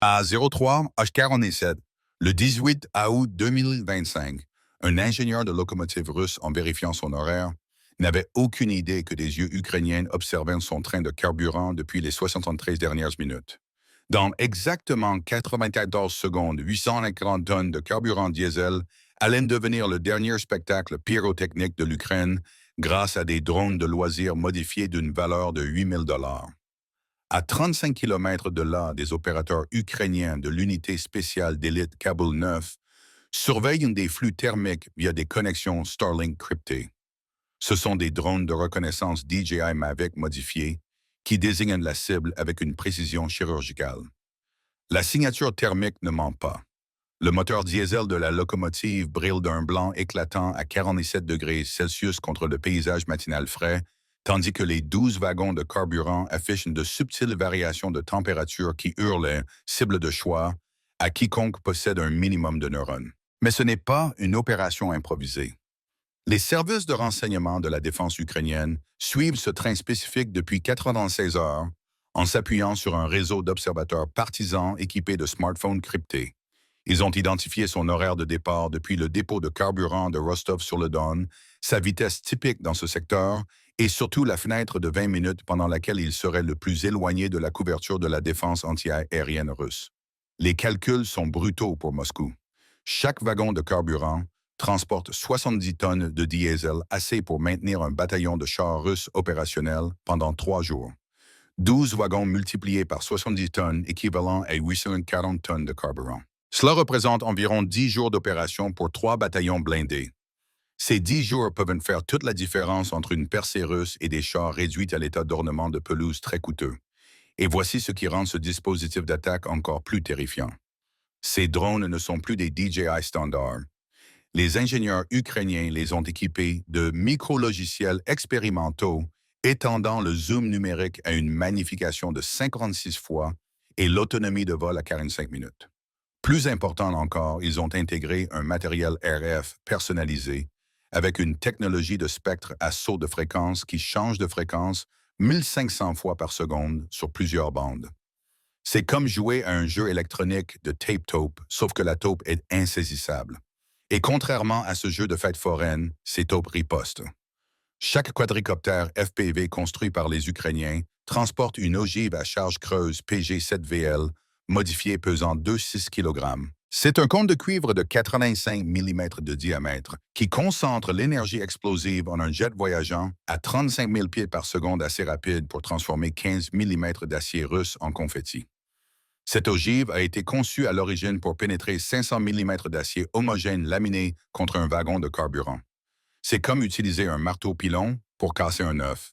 À 03H47, le 18 août 2025, un ingénieur de locomotive russe, en vérifiant son horaire, n'avait aucune idée que des yeux ukrainiens observaient son train de carburant depuis les 73 dernières minutes. Dans exactement 94 secondes, 850 tonnes de carburant diesel allaient devenir le dernier spectacle pyrotechnique de l'Ukraine grâce à des drones de loisirs modifiés d'une valeur de 8 000 $. À 35 kilomètres de là, des opérateurs ukrainiens de l'unité spéciale d'élite Kaboul 9 surveillent des flux thermiques via des connexions Starlink cryptées. Ce sont des drones de reconnaissance DJI Mavic modifiés qui désignent la cible avec une précision chirurgicale. La signature thermique ne ment pas. Le moteur diesel de la locomotive brille d'un blanc éclatant à 47 degrés Celsius contre le paysage matinal frais, tandis que les 12 wagons de carburant affichent de subtiles variations de température qui hurlent cible de choix à quiconque possède un minimum de neurones. Mais ce n'est pas une opération improvisée. Les services de renseignement de la défense ukrainienne suivent ce train spécifique depuis 96 heures en s'appuyant sur un réseau d'observateurs partisans équipés de smartphones cryptés. Ils ont identifié son horaire de départ depuis le dépôt de carburant de Rostov-sur-le-Don, sa vitesse typique dans ce secteur et surtout la fenêtre de 20 minutes pendant laquelle il serait le plus éloigné de la couverture de la défense antiaérienne russe. Les calculs sont brutaux pour Moscou. Chaque wagon de carburant transporte 70 tonnes de diesel, assez pour maintenir un bataillon de chars russes opérationnel pendant 3 jours. 12 wagons multipliés par 70 tonnes équivalent à 840 tonnes de carburant. Cela représente environ 10 jours d'opération pour 3 bataillons blindés. Ces 10 jours peuvent faire toute la différence entre une percée russe et des chars réduits à l'état d'ornement de pelouse très coûteux. Et voici ce qui rend ce dispositif d'attaque encore plus terrifiant. Ces drones ne sont plus des DJI standards. Les ingénieurs ukrainiens les ont équipés de micro-logiciels expérimentaux étendant le zoom numérique à une magnification de 56 fois et l'autonomie de vol à 45 minutes. Plus important encore, ils ont intégré un matériel RF personnalisé avec une technologie de spectre à saut de fréquence qui change de fréquence 1500 fois par seconde sur plusieurs bandes. C'est comme jouer à un jeu électronique de tape-taupe, sauf que la taupe est insaisissable. Et contrairement à ce jeu de fête foraine, ces taupes ripostent. Chaque quadricoptère FPV construit par les Ukrainiens transporte une ogive à charge creuse PG-7VL modifiée pesant 2,6 kg. C'est un cône de cuivre de 85 mm de diamètre qui concentre l'énergie explosive en un jet voyageant à 35 000 pieds par seconde assez rapide pour transformer 15 mm d'acier russe en confetti. Cette ogive a été conçue à l'origine pour pénétrer 500 mm d'acier homogène laminé contre un wagon de carburant. C'est comme utiliser un marteau-pilon pour casser un œuf.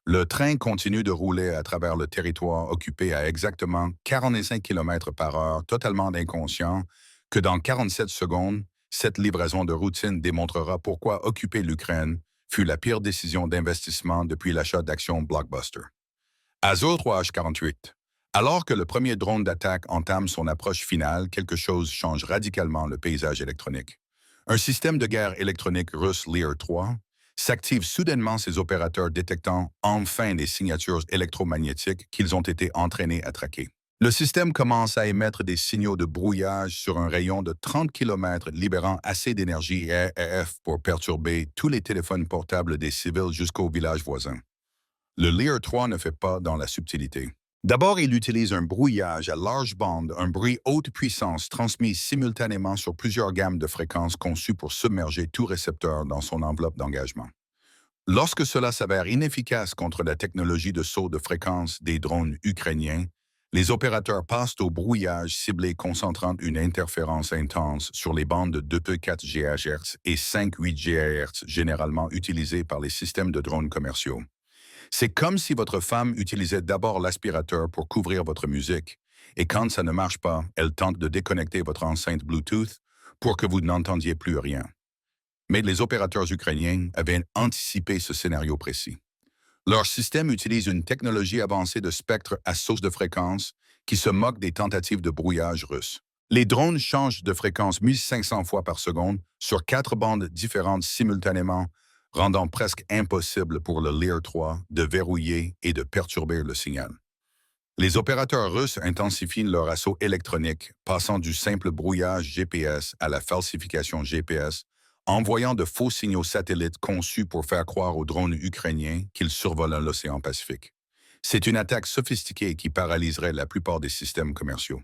Le train continue de rouler à travers le territoire occupé à exactement 45 km par heure, totalement inconscient que dans 47 secondes, cette livraison de routine démontrera pourquoi occuper l'Ukraine fut la pire décision d'investissement depuis l'achat d'actions Blockbuster. Azure 3H48. Alors que le premier drone d'attaque entame son approche finale, quelque chose change radicalement le paysage électronique. Un système de guerre électronique russe Lear-3 s'active soudainement, ses opérateurs détectant enfin des signatures électromagnétiques qu'ils ont été entraînés à traquer. Le système commence à émettre des signaux de brouillage sur un rayon de 30 km, libérant assez d'énergie RF pour perturber tous les téléphones portables des civils jusqu'au village voisin. Le Lear-3 ne fait pas dans la subtilité. D'abord, il utilise un brouillage à large bande, un bruit haute puissance transmis simultanément sur plusieurs gammes de fréquences conçues pour submerger tout récepteur dans son enveloppe d'engagement. Lorsque cela s'avère inefficace contre la technologie de saut de fréquence des drones ukrainiens, les opérateurs passent au brouillage ciblé concentrant une interférence intense sur les bandes de 2,4 GHz et 5,8 GHz généralement utilisées par les systèmes de drones commerciaux. C'est comme si votre femme utilisait d'abord l'aspirateur pour couvrir votre musique, et quand ça ne marche pas, elle tente de déconnecter votre enceinte Bluetooth pour que vous n'entendiez plus rien. Mais les opérateurs ukrainiens avaient anticipé ce scénario précis. Leur système utilise une technologie avancée de spectre à source de fréquence qui se moque des tentatives de brouillage russes. Les drones changent de fréquence 1500 fois par seconde sur 4 bandes différentes simultanément, rendant presque impossible pour le Lear 3 de verrouiller et de perturber le signal. Les opérateurs russes intensifient leur assaut électronique, passant du simple brouillage GPS à la falsification GPS, envoyant de faux signaux satellites conçus pour faire croire aux drones ukrainiens qu'ils survolent l'océan Pacifique. C'est une attaque sophistiquée qui paralyserait la plupart des systèmes commerciaux.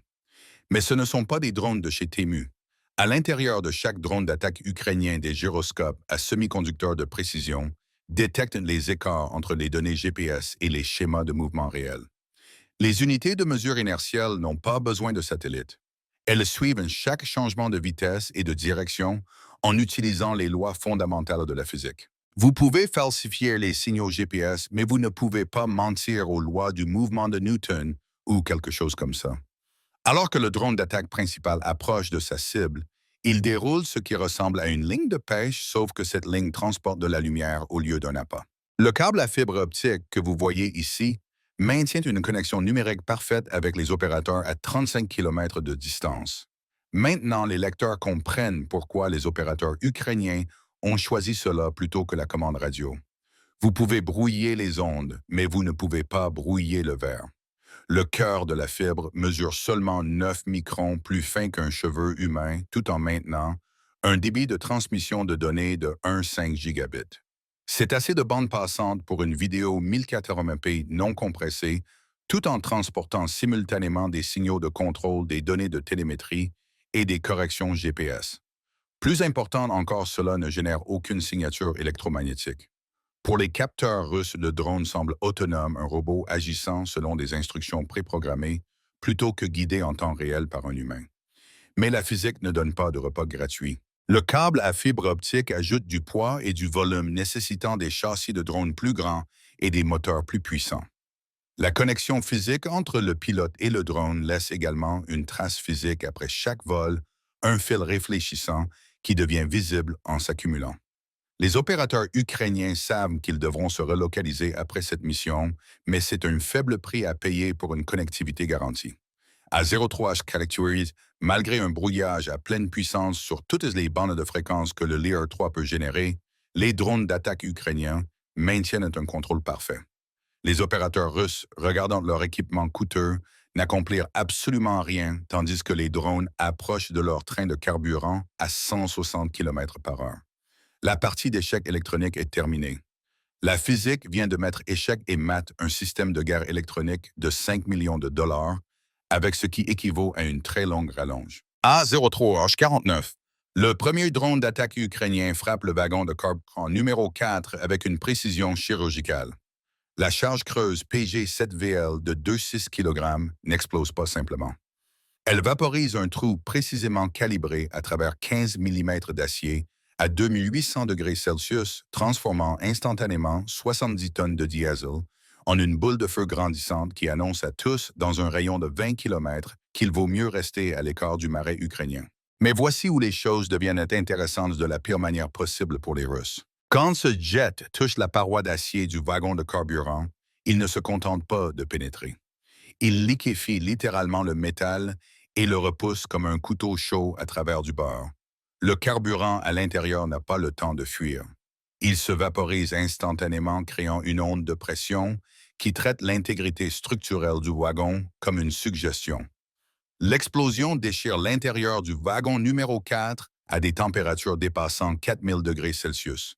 Mais ce ne sont pas des drones de chez Temu. À l'intérieur de chaque drone d'attaque ukrainien, des gyroscopes à semi-conducteurs de précision détectent les écarts entre les données GPS et les schémas de mouvement réels. Les unités de mesure inertielle n'ont pas besoin de satellites. Elles suivent chaque changement de vitesse et de direction en utilisant les lois fondamentales de la physique. Vous pouvez falsifier les signaux GPS, mais vous ne pouvez pas mentir aux lois du mouvement de Newton ou quelque chose comme ça. Alors que le drone d'attaque principal approche de sa cible, il déroule ce qui ressemble à une ligne de pêche, sauf que cette ligne transporte de la lumière au lieu d'un appât. Le câble à fibre optique que vous voyez ici maintient une connexion numérique parfaite avec les opérateurs à 35 km de distance. Maintenant, les lecteurs comprennent pourquoi les opérateurs ukrainiens ont choisi cela plutôt que la commande radio. Vous pouvez brouiller les ondes, mais vous ne pouvez pas brouiller le verre. Le cœur de la fibre mesure seulement 9 microns plus fin qu'un cheveu humain, tout en maintenant un débit de transmission de données de 1,5 gigabit. C'est assez de bande passante pour une vidéo 1080p non compressée, tout en transportant simultanément des signaux de contrôle des données de télémétrie et des corrections GPS. Plus important encore, cela ne génère aucune signature électromagnétique. Pour les capteurs russes, le drone semble autonome, un robot agissant selon des instructions préprogrammées, plutôt que guidé en temps réel par un humain. Mais la physique ne donne pas de repas gratuit. Le câble à fibre optique ajoute du poids et du volume nécessitant des châssis de drones plus grands et des moteurs plus puissants. La connexion physique entre le pilote et le drone laisse également une trace physique après chaque vol, un fil réfléchissant qui devient visible en s'accumulant. Les opérateurs ukrainiens savent qu'ils devront se relocaliser après cette mission, mais c'est un faible prix à payer pour une connectivité garantie. À 0,3 caractérise, malgré un brouillage à pleine puissance sur toutes les bandes de fréquences que le Lear 3 peut générer, les drones d'attaque ukrainiens maintiennent un contrôle parfait. Les opérateurs russes, regardant leur équipement coûteux, n'accomplirent absolument rien, tandis que les drones approchent de leur train de carburant à 160 km/h. La partie d'échec électronique est terminée. La physique vient de mettre échec et mat un système de guerre électronique de 5 millions de dollars, avec ce qui équivaut à une très longue rallonge. A03H49. Le premier drone d'attaque ukrainien frappe le wagon de carburant numéro 4 avec une précision chirurgicale. La charge creuse PG-7VL de 2,6 kg n'explose pas simplement. Elle vaporise un trou précisément calibré à travers 15 mm d'acier à 2800 degrés Celsius, transformant instantanément 70 tonnes de diesel en une boule de feu grandissante qui annonce à tous, dans un rayon de 20 km, qu'il vaut mieux rester à l'écart du marais ukrainien. Mais voici où les choses deviennent intéressantes de la pire manière possible pour les Russes. Quand ce jet touche la paroi d'acier du wagon de carburant, il ne se contente pas de pénétrer. Il liquéfie littéralement le métal et le repousse comme un couteau chaud à travers du beurre. Le carburant à l'intérieur n'a pas le temps de fuir. Il se vaporise instantanément, créant une onde de pression qui traite l'intégrité structurelle du wagon comme une suggestion. L'explosion déchire l'intérieur du wagon numéro 4 à des températures dépassant 4000 degrés Celsius.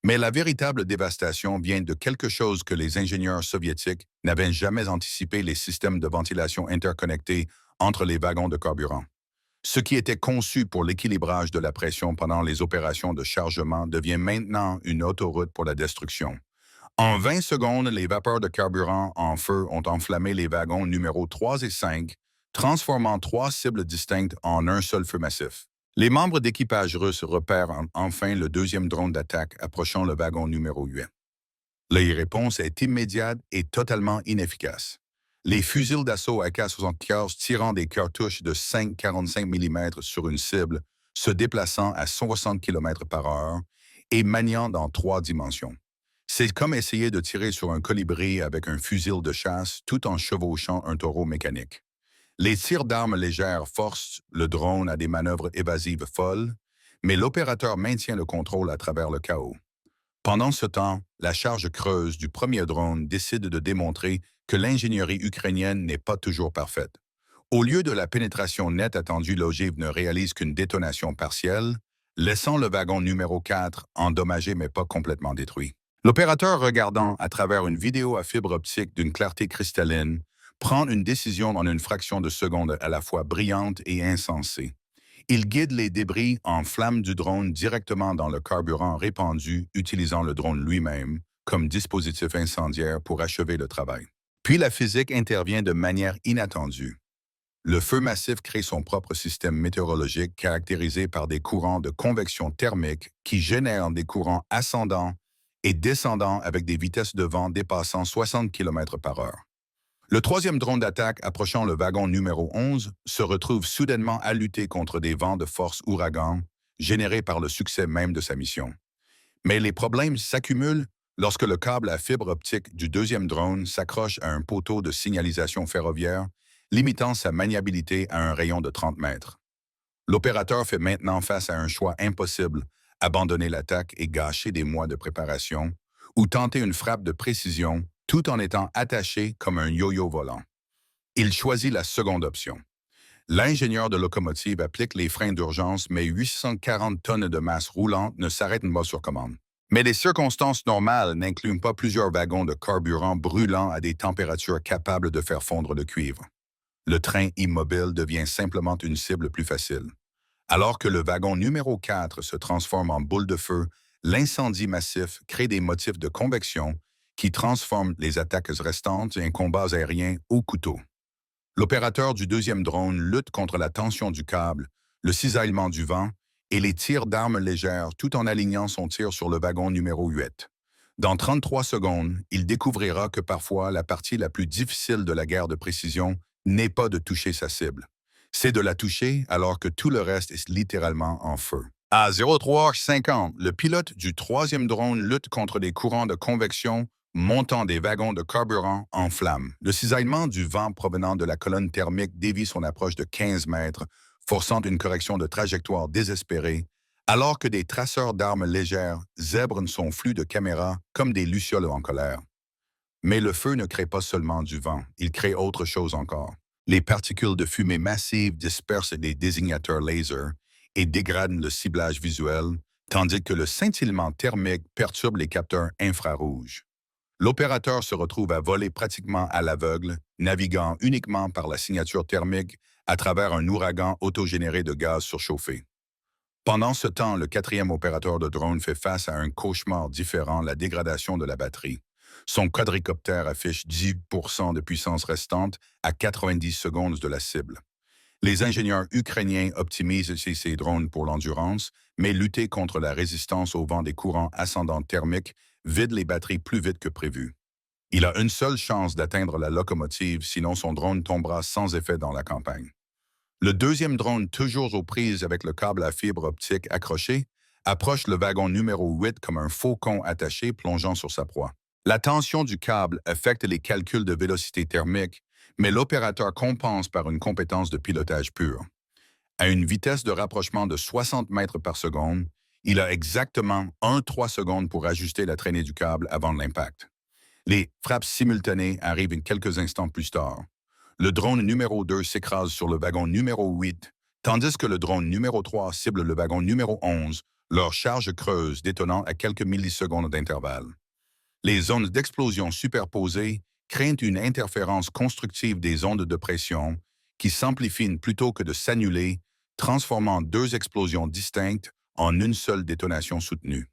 Mais la véritable dévastation vient de quelque chose que les ingénieurs soviétiques n'avaient jamais anticipé: les systèmes de ventilation interconnectés entre les wagons de carburant. Ce qui était conçu pour l'équilibrage de la pression pendant les opérations de chargement devient maintenant une autoroute pour la destruction. En 20 secondes, les vapeurs de carburant en feu ont enflammé les wagons numéros 3 et 5, transformant 3 cibles distinctes en un seul feu massif. Les membres d'équipage russes repèrent enfin le deuxième drone d'attaque approchant le wagon numéro 8. La réponse est immédiate et totalement inefficace. Les fusils d'assaut AK-74 tirant des cartouches de 5,45 mm sur une cible, se déplaçant à 60 km/h et maniant dans 3 dimensions. C'est comme essayer de tirer sur un colibri avec un fusil de chasse tout en chevauchant un taureau mécanique. Les tirs d'armes légères forcent le drone à des manœuvres évasives folles, mais l'opérateur maintient le contrôle à travers le chaos. Pendant ce temps, la charge creuse du premier drone décide de démontrer que l'ingénierie ukrainienne n'est pas toujours parfaite. Au lieu de la pénétration nette attendue, l'ogive ne réalise qu'une détonation partielle, laissant le wagon numéro 4 endommagé mais pas complètement détruit. L'opérateur, regardant à travers une vidéo à fibre optique d'une clarté cristalline, prend une décision en une fraction de seconde à la fois brillante et insensée. Il guide les débris en flammes du drone directement dans le carburant répandu, utilisant le drone lui-même comme dispositif incendiaire pour achever le travail. Puis la physique intervient de manière inattendue. Le feu massif crée son propre système météorologique caractérisé par des courants de convection thermique qui génèrent des courants ascendants et descendants avec des vitesses de vent dépassant 60 km par heure. Le troisième drone d'attaque approchant le wagon numéro 11 se retrouve soudainement à lutter contre des vents de force ouragan générés par le succès même de sa mission. Mais les problèmes s'accumulent lorsque le câble à fibre optique du deuxième drone s'accroche à un poteau de signalisation ferroviaire, limitant sa maniabilité à un rayon de 30 mètres. L'opérateur fait maintenant face à un choix impossible, abandonner l'attaque et gâcher des mois de préparation, ou tenter une frappe de précision tout en étant attaché comme un yo-yo volant. Il choisit la seconde option. L'ingénieur de locomotive applique les freins d'urgence, mais 840 tonnes de masse roulante ne s'arrêtent pas sur commande. Mais les circonstances normales n'incluent pas plusieurs wagons de carburant brûlant à des températures capables de faire fondre le cuivre. Le train immobile devient simplement une cible plus facile. Alors que le wagon numéro 4 se transforme en boule de feu, l'incendie massif crée des motifs de convection qui transforment les attaques restantes en combats aériens au couteau. L'opérateur du deuxième drone lutte contre la tension du câble, le cisaillement du vent et les tirs d'armes légères tout en alignant son tir sur le wagon numéro 8. Dans 33 secondes, il découvrira que parfois la partie la plus difficile de la guerre de précision n'est pas de toucher sa cible. C'est de la toucher alors que tout le reste est littéralement en feu. À 03h50, le pilote du troisième drone lutte contre des courants de convection montant des wagons de carburant en flammes. Le cisaillement du vent provenant de la colonne thermique dévie son approche de 15 mètres, forçant une correction de trajectoire désespérée, alors que des traceurs d'armes légères zèbrent son flux de caméras comme des lucioles en colère. Mais le feu ne crée pas seulement du vent, il crée autre chose encore. Les particules de fumée massive dispersent des désignateurs laser et dégradent le ciblage visuel, tandis que le scintillement thermique perturbe les capteurs infrarouges. L'opérateur se retrouve à voler pratiquement à l'aveugle, naviguant uniquement par la signature thermique à travers un ouragan autogénéré de gaz surchauffé. Pendant ce temps, le quatrième opérateur de drone fait face à un cauchemar différent, la dégradation de la batterie. Son quadricoptère affiche 10% de puissance restante à 90 secondes de la cible. Les ingénieurs ukrainiens optimisent ces drones pour l'endurance, mais lutter contre la résistance au vent des courants ascendants thermiques vide les batteries plus vite que prévu. Il a une seule chance d'atteindre la locomotive, sinon son drone tombera sans effet dans la campagne. Le deuxième drone, toujours aux prises avec le câble à fibre optique accroché, approche le wagon numéro 8 comme un faucon attaché plongeant sur sa proie. La tension du câble affecte les calculs de vélocité thermique, mais l'opérateur compense par une compétence de pilotage pure. À une vitesse de rapprochement de 60 mètres par seconde, il a exactement 1,3 secondes pour ajuster la traînée du câble avant l'impact. Les frappes simultanées arrivent quelques instants plus tard. Le drone numéro 2 s'écrase sur le wagon numéro 8, tandis que le drone numéro 3 cible le wagon numéro 11, leur charge creuse détonnant à quelques millisecondes d'intervalle. Les zones d'explosion superposées créent une interférence constructive des ondes de pression qui s'amplifient plutôt que de s'annuler, transformant deux explosions distinctes en une seule détonation soutenue.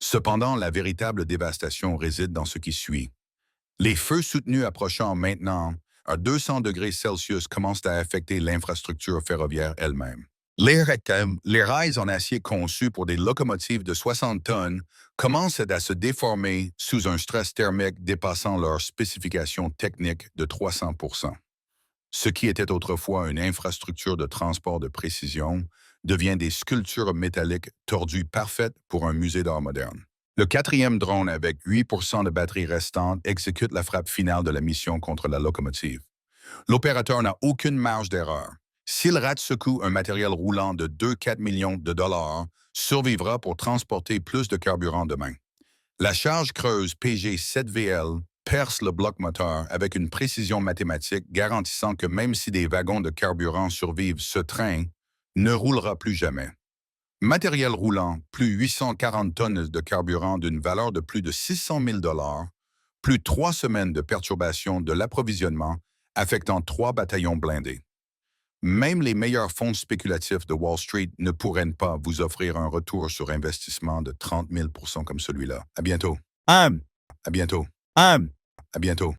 Cependant, la véritable dévastation réside dans ce qui suit. Les feux soutenus approchant maintenant à 200 degrés Celsius commencent à affecter l'infrastructure ferroviaire elle-même. Les rails en acier conçus pour des locomotives de 60 tonnes commencent à se déformer sous un stress thermique dépassant leurs spécifications techniques de 300%. Ce qui était autrefois une infrastructure de transport de précision devient des sculptures métalliques tordues parfaites pour un musée d'art moderne. Le quatrième drone, avec 8% de batterie restante, exécute la frappe finale de la mission contre la locomotive. L'opérateur n'a aucune marge d'erreur. S'il rate ce coup, un matériel roulant de 2,4 millions de dollars survivra pour transporter plus de carburant demain. La charge creuse PG-7VL perce le bloc moteur avec une précision mathématique garantissant que même si des wagons de carburant survivent, ce train ne roulera plus jamais. Matériel roulant, plus 840 tonnes de carburant d'une valeur de plus de 600 000 plus 3 semaines de perturbation de l'approvisionnement affectant 3 bataillons blindés. Même les meilleurs fonds spéculatifs de Wall Street ne pourraient pas vous offrir un retour sur investissement de 30 000 % comme celui-là. À bientôt. À bientôt. À bientôt.